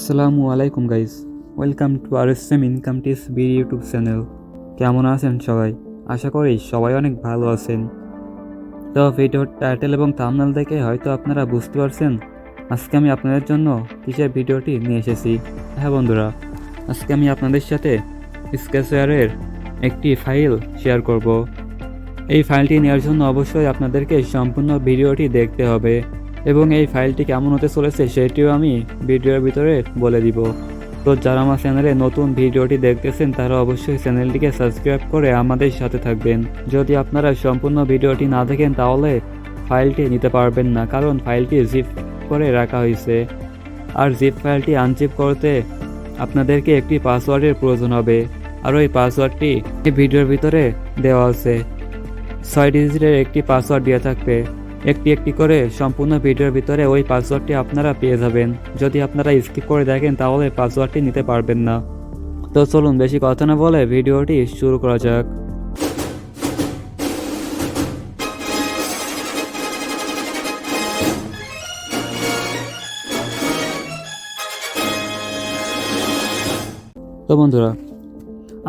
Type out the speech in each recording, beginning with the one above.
আসসালামু আলাইকুম guys, welcome to RSM income tips BD YouTube channel. কেমন আছেন সবাই? আশা করি সবাই অনেক ভালো আছেন। তো ভিডিওর টাইটেল এবং থাম্বনেল দেখে হয়তো আপনারা বুঝতে পারছেন আজকে আমি আপনাদের জন্য কিসের ভিডিওটি নিয়ে এসেছি। হ্যাঁ বন্ধুরা, আজকে আমি আপনাদের সাথে স্কেচওয়্যারের একটি ফাইল শেয়ার করব। এই ফাইলটি নেওয়ার জন্য অবশ্যই আপনাদেরকে সম্পূর্ণ ভিডিওটি দেখতে হবে এবং এই ফাইলটি কেমন হতে চলেছে সেটিও আমি ভিডিওর ভিতরে বলে দিব। তো যারা আমার চ্যানেলে নতুন ভিডিওটি দেখতেছেন তারা অবশ্যই চ্যানেলটিকে সাবস্ক্রাইব করে আমাদের সাথে থাকবেন। যদি আপনারা সম্পূর্ণ ভিডিওটি না দেখেন তাহলে ফাইলটি নিতে পারবেন না, কারণ ফাইলটি জিপ করে রাখা হয়েছে। আর জিপ ফাইলটি আনজিপ করতে আপনাদেরকে একটি পাসওয়ার্ডের প্রয়োজন হবে, আর ওই পাসওয়ার্ডটি ভিডিওর ভিতরে দেওয়া আছে। 6 ডিজিটের একটি পাসওয়ার্ড দেওয়া থাকবে, একটি একটি করে সম্পূর্ণ ভিডিওর ভিতরে ওই পাসওয়ার্ডটি আপনারা পেয়ে যাবেন। যদি আপনারা স্কিপ করে দেখেন তাহলে পাসওয়ার্ডটি নিতে পারবেন না। তো চলুন বেশি কথা না বলে ভিডিওটি শুরু করা যাক। তো বন্ধুরা,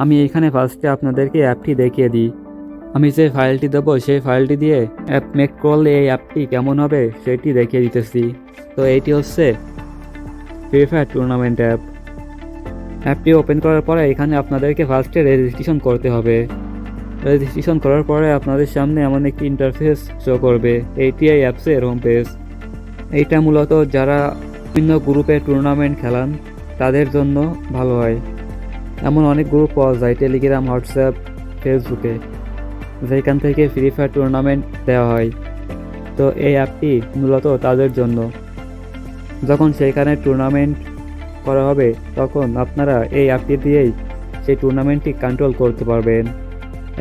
আমি এখানে ফার্স্টে আপনাদেরকে অ্যাপটি দেখিয়ে দিই। আমি যে ফাইলটি দেবো সেই ফাইলটি দিয়ে অ্যাপ মেক করলে এই অ্যাপটি কেমন হবে সেটি দেখিয়ে দিতেছি। তো এইটি হচ্ছে ফ্রি ফায়ার টুর্নামেন্ট অ্যাপ। অ্যাপটি ওপেন করার পরে এখানে আপনাদেরকে ফার্স্টে রেজিস্ট্রেশন করতে হবে। রেজিস্ট্রেশন করার পরে আপনাদের সামনে এমন একটি ইন্টারফেস শো করবে। এইটি এই অ্যাপসের হোম পেজ। এইটা মূলত যারা বিভিন্ন গ্রুপে টুর্নামেন্ট খেলান তাদের জন্য ভালো হয়। এমন অনেক গ্রুপ পাওয়া যায় টেলিগ্রাম, হোয়াটসঅ্যাপ, ফেসবুকে, যেখান থেকে ফ্রি ফায়ার টুর্নামেন্ট দেওয়া হয়। তো এই অ্যাপটি মূলত তাদের জন্য। যখন সেখানে টুর্নামেন্ট করা হবে তখন আপনারা এই অ্যাপটি দিয়েই সেই টুর্নামেন্টটি কন্ট্রোল করতে পারবেন।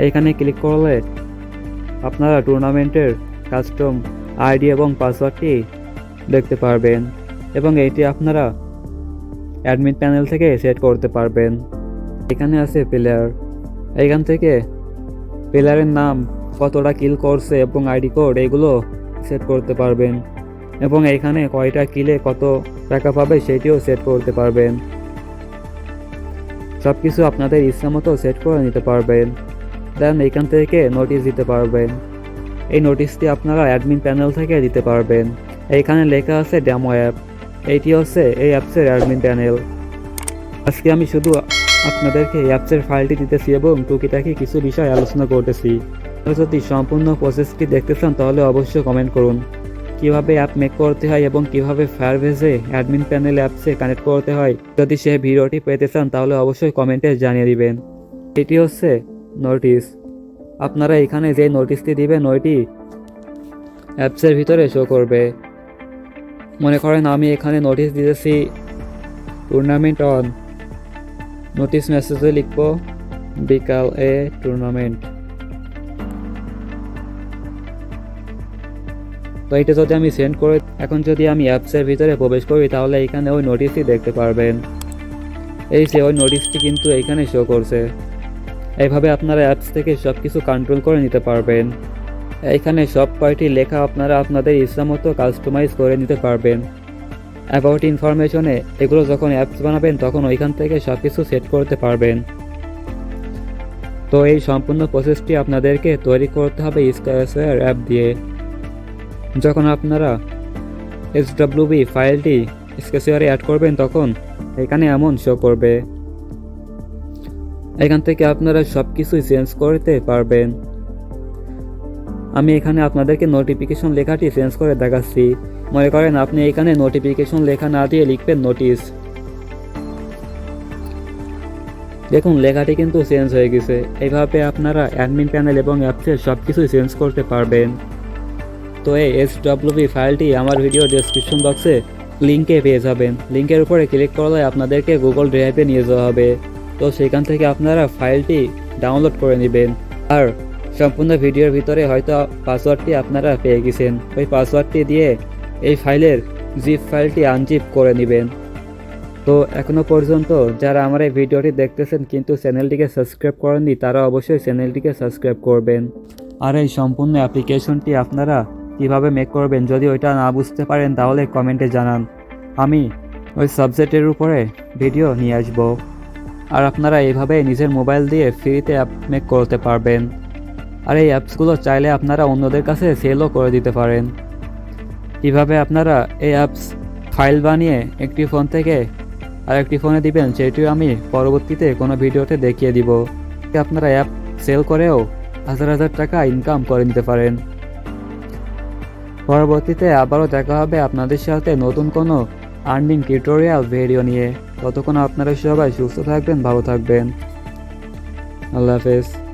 এইখানে ক্লিক করলে আপনারা টুর্নামেন্টের কাস্টম আইডি এবং পাসওয়ার্ডটি দেখতে পারবেন এবং এইটি আপনারা অ্যাডমিন প্যানেল থেকে সেট করতে পারবেন। এখানে আছে প্লেয়ার, এইখান থেকে প্লেয়ারের নাম, কতটা কিল করছে এবং আইডি কোড এগুলো সেট করতে পারবেন এবং এখানে কয়টা কিলে কত টাকা পাবে সেটিও সেট করতে পারবেন। সব কিছু আপনাদের ইচ্ছা মতো সেট করে নিতে পারবেন। দেন এইখান থেকে নোটিশ দিতে পারবেন। এই নোটিশটি আপনারা অ্যাডমিন প্যানেল থেকে দিতে পারবেন। এইখানে লেখা আছে ডেমো অ্যাপ। এইটি হচ্ছে এই অ্যাপসের অ্যাডমিন প্যানেল। আজকে আমি শুধু আপনাদেরকে অ্যাপসের ফাইলটি দিতেছি এবং টুকিটাকি কিছু বিষয় আলোচনা করতেছি। যদি সম্পূর্ণ প্রসেসটি দেখতে চান তাহলে অবশ্যই কমেন্ট করুন কিভাবে অ্যাপ মেক করতে হয় এবং কিভাবে ফায়ারবেজে অ্যাডমিন প্যানেল অ্যাপসে কানেক্ট করতে হয়। যদি সেই ভিডিওটি পেতে চান তাহলে অবশ্যই কমেন্টে জানিয়ে দিবেন। এটি হচ্ছে নোটিশ। আপনারা এখানে যে নোটিশটি দিবেন ওইটি অ্যাপসের ভিতরে শো করবে। মনে করেন আমি এখানে নোটিশ দিতেছি টুর্নামেন্ট অন। নোটিশ মেসেজে লিখব বিকাল এ টুর্নামেন্ট। তো এটা যদি আমি সেন্ড করে এখন যদি আমি অ্যাপসের ভিতরে প্রবেশ করি তাহলে এখানে ওই নোটিশটি দেখতে পারবেন। এই যে ওই নোটিশটি কিন্তু এখানে শো করছে। এইভাবে আপনারা অ্যাপস থেকে সব কিছু কন্ট্রোল করে নিতে পারবেন। এইখানে সব কয়টি লেখা আপনারা আপনাদের ইচ্ছা মতো কাস্টমাইজ করে নিতে পারবেন। অ্যাবাউট ইনফরমেশনে এগুলো যখন অ্যাপস বানাবেন তখন ওইখান থেকে সব কিছু সেট করতে পারবেন। তো এই সম্পূর্ণ প্রসেসটি আপনাদেরকে তৈরি করতে হবে স্কেচওয়্যার অ্যাপ দিয়ে। যখন আপনারা SWB ফাইলটি স্কেচওয়্যারে অ্যাড করবেন তখন এখানে এমন শো করবে। এখান থেকে আপনারা সব কিছুই চেঞ্জ করতে পারবেন। আমি এখানে আপনাদেরকে নোটিফিকেশন লেখাটি চেঞ্জ করে দেখাচ্ছি। মনে করেন আপনি এখানে নোটিফিকেশন লেখা না দিয়ে লিখবেন নোটিশ। দেখুন লেখাটি কিন্তু চেঞ্জ হয়ে গেছে। এইভাবে আপনারা অ্যাডমিন প্যানেল এবং অ্যাপসের সব কিছুই চেঞ্জ করতে পারবেন। তো এই SWB ফাইলটি আমার ভিডিও ডেসক্রিপশন বক্সে লিঙ্কে পেয়ে যাবেন। লিঙ্কের উপরে ক্লিক করলে আপনাদেরকে গুগল ড্রাইভে নিয়ে যাওয়া হবে। তো সেখান থেকে আপনারা ফাইলটি ডাউনলোড করে নেবেন। আর সম্পূর্ণ ভিডিওর ভিতরে হয়তো পাসওয়ার্ডটি আপনারা পেয়ে গেছেন। ওই পাসওয়ার্ডটি দিয়ে এই ফাইলের জিপ ফাইলটি আনজিপ করে নেবেন। তো এখনও পর্যন্ত যারা আমার এই ভিডিওটি দেখতেছেন কিন্তু চ্যানেলটিকে সাবস্ক্রাইব করেননি তারা অবশ্যই চ্যানেলটিকে সাবস্ক্রাইব করবেন। আর এই সম্পূর্ণ অ্যাপ্লিকেশনটি আপনারা কিভাবে মেক করবেন যদি ওইটা না বুঝতে পারেন তাহলে কমেন্টে জানান। আমি ওই সাবজেক্টের উপরে ভিডিও নিয়ে আসবো। আর আপনারা এইভাবে নিজের মোবাইল দিয়ে ফ্রিতে অ্যাপ মেক করতে পারবেন। আর এই অ্যাপসগুলো চাইলে আপনারা অন্যদের কাছে সেলও করে দিতে পারেন। কিভাবে আপনারা এই অ্যাপস ফাইল বানিয়ে একটি ফোন থেকে আরেকটি ফোনে দিবেন সেটিও আমি পরবর্তীতে কোনো ভিডিওতে দেখিয়ে দিব। আপনারা অ্যাপ সেল করেও হাজার হাজার টাকা ইনকাম করে নিতে পারেন। পরবর্তীতে আবারও দেখা হবে আপনাদের সাথে নতুন কোনো আর্নিং টিউটোরিয়াল ভিডিও নিয়ে। ততক্ষণ আপনারা সবাই সুস্থ থাকবেন, ভালো থাকবেন। আল্লাহ হাফেজ।